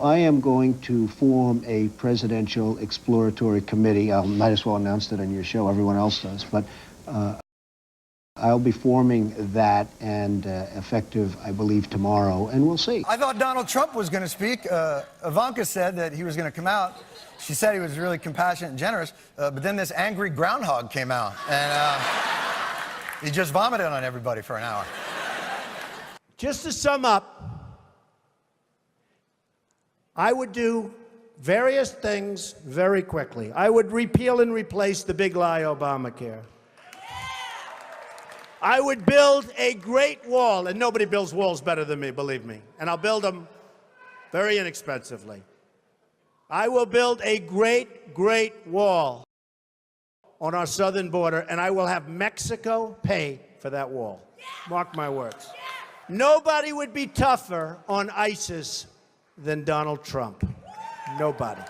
I am going to form a presidential exploratory committee. I might as well announce it on your show. Everyone else does. But I'll be forming that and effective, I believe, tomorrow, and we'll see. I thought Donald Trump was going to speak. Ivanka said that he was going to come out. She said he was really compassionate and generous, but then this angry groundhog came out, and he just vomited on everybody for an hour. Just to sum up, I would do various things very quickly. I would repeal and replace the big lie Obamacare. I would build a great wall, and nobody builds walls better than me, believe me. And I'll build them very inexpensively. I will build a great, great wall on our southern border, and I will have Mexico pay for that wall. Mark my words. Nobody would be tougher on ISIS than Donald Trump. Nobody.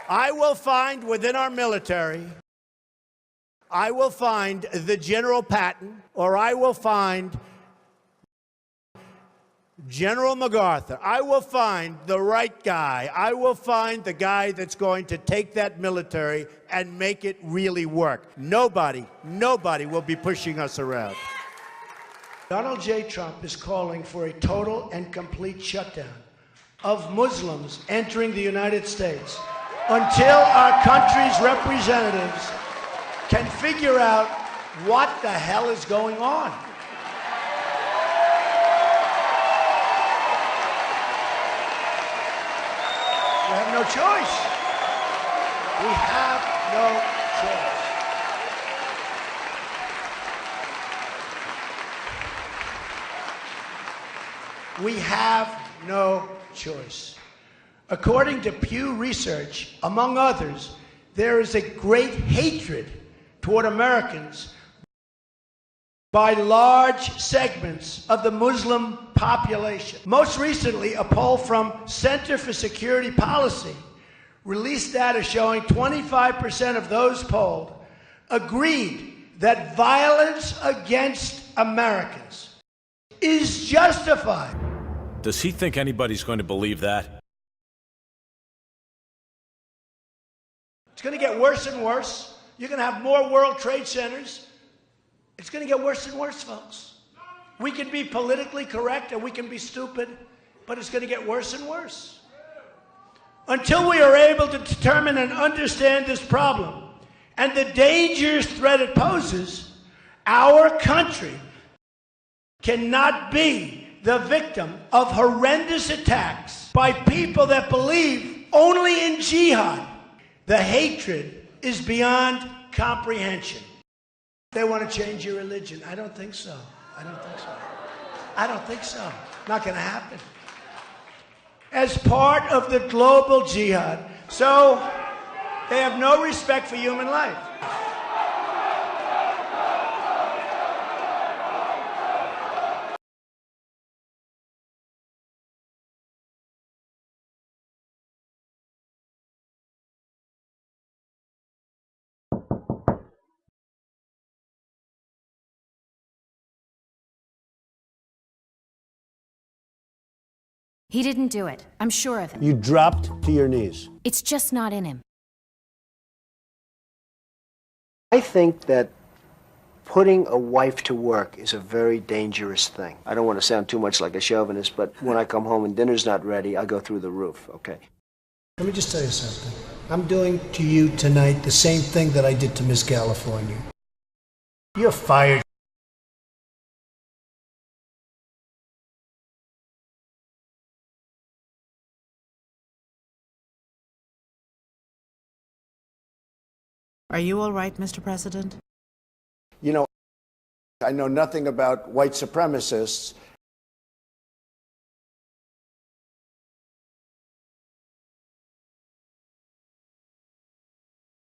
I will find within our military, I will find the General Patton, or I will find General MacArthur. I will find the right guy. I will find the guy that's going to take that military and make it really work. Nobody will be pushing us around. Donald J. Trump is calling for a total and complete shutdown of Muslims entering the United States until our country's representatives can figure out what the hell is going on. We have no choice. We have no choice. We have no choice. According to Pew Research, among others, there is a great hatred toward Americans by large segments of the Muslim population. Most recently, a poll from Center for Security Policy released data showing 25% of those polled agreed that violence against Americans is justified. Does he think anybody's going to believe that? It's going to get worse and worse. You're going to have more World Trade Centers. It's going to get worse and worse, folks. We can be politically correct and we can be stupid, but it's going to get worse and worse. Until we are able to determine and understand this problem and the dangerous threat it poses, our country cannot be the victim of horrendous attacks by people that believe only in jihad. The hatred is beyond comprehension. They want to change your religion. I don't think so. I don't think so. I don't think so. Not going to happen. As part of the global jihad, so they have no respect for human life. He didn't do it. I'm sure of it. You dropped to your knees. It's just not in him. I think that putting a wife to work is a very dangerous thing. I don't want to sound too much like a chauvinist, but when I come home and dinner's not ready, I go through the roof, okay? Let me just tell you something. I'm doing to you tonight the same thing that I did to Miss California. You're fired. Are you all right, Mr. President? You know, I know nothing about white supremacists.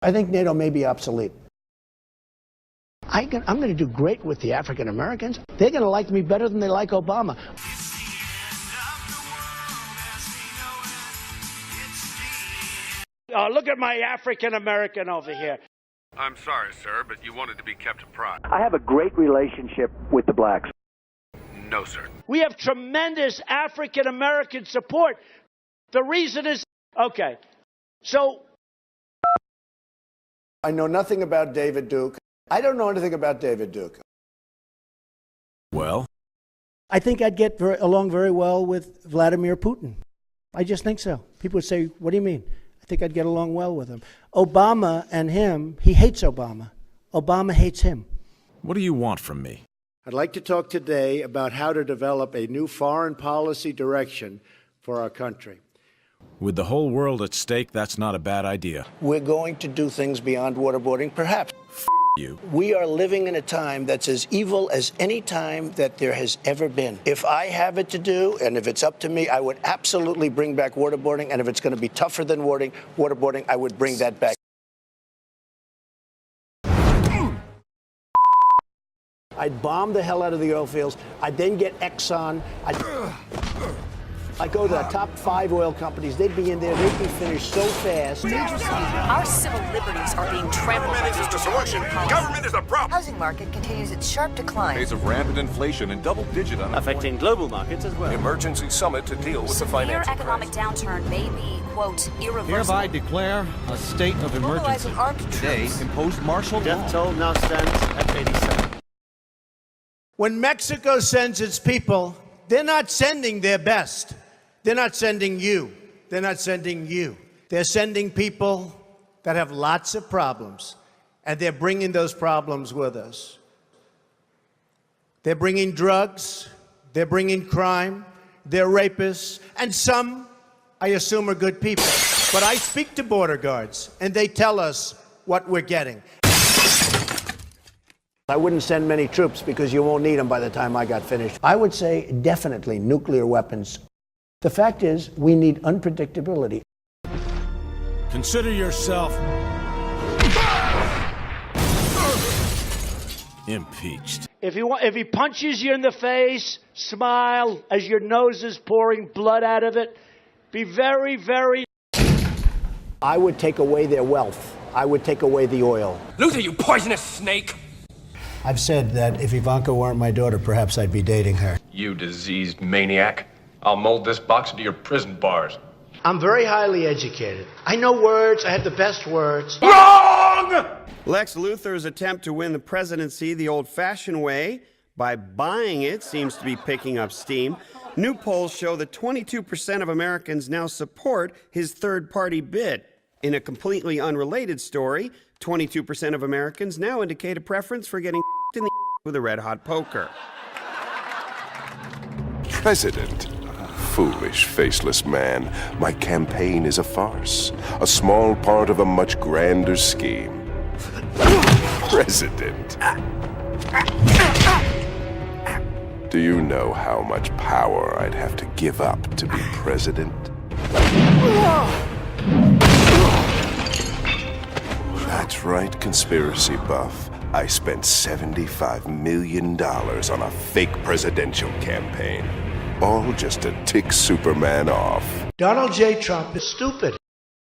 I think NATO may be obsolete. I'm going to do great with the African Americans. They're going to like me better than they like Obama. Look at my African American over here. I'm sorry, sir, but you wanted to be kept apart. I have a great relationship with the blacks. No, sir. We have tremendous African American support. The reason is, okay, so. I know nothing about David Duke. I don't know anything about David Duke. Well, I think I'd get along very well with Vladimir Putin. I just think so. People would say, what do you mean? I think I'd get along well with him. Obama and him, he hates Obama. Obama hates him. what do you want from me? I'd like to talk today about how to develop a new foreign policy direction for our country. With the whole world at stake, that's not a bad idea. We're going to do things beyond waterboarding, perhaps. You. We are living in a time that's as evil as any time that there has ever been. If I have it to do, and if it's up to me, I would absolutely bring back waterboarding. And if it's going to be tougher than waterboarding, I would bring that back. I'd bomb the hell out of the oil fields. I'd then get Exxon. I'd go to the top 5 oil companies. They'd be in there. They'd be finished so fast. Our civil liberties are being trampled. Government is the solution. Government is the problem. Housing market continues its sharp decline. Days of rampant inflation and double-digit unemployment. Affecting global markets as well. Emergency summit to deal with the financial economic downturn may be, quote, irreversible. Hereby declare a state of emergency. Mobilizing armed Today, troops. imposed martial law. Death toll now stands at 87. When Mexico sends its people, they're not sending their best. They're not sending you. They're not sending you. They're sending people that have lots of problems, and they're bringing those problems with us. They're bringing drugs. They're bringing crime. They're rapists. And some, I assume, are good people. But I speak to border guards, and they tell us what we're getting. I wouldn't send many troops because you won't need them by the time I got finished. I would say definitely nuclear weapons. The fact is, we need unpredictability. Consider yourself impeached. If he punches you in the face, smile as your nose is pouring blood out of it. Be very, very. I would take away their wealth. I would take away the oil. Luthor, you poisonous snake! I've said that if Ivanka weren't my daughter, perhaps I'd be dating her. You diseased maniac. I'll mold this box into your prison bars. I'm very highly educated. I know words. I have the best words. Wrong! Lex Luthor's attempt to win the presidency the old-fashioned way, by buying it, seems to be picking up steam. New polls show that 22% of Americans now support his third-party bid. In a completely unrelated story, 22% of Americans now indicate a preference for getting in the with a red-hot poker. President. Foolish, faceless man. My campaign is a farce, a small part of a much grander scheme. President. Do you know how much power I'd have to give up to be president? That's right, conspiracy buff. I spent $75 million on a fake presidential campaign. All just to tick Superman off. Donald J. Trump is stupid.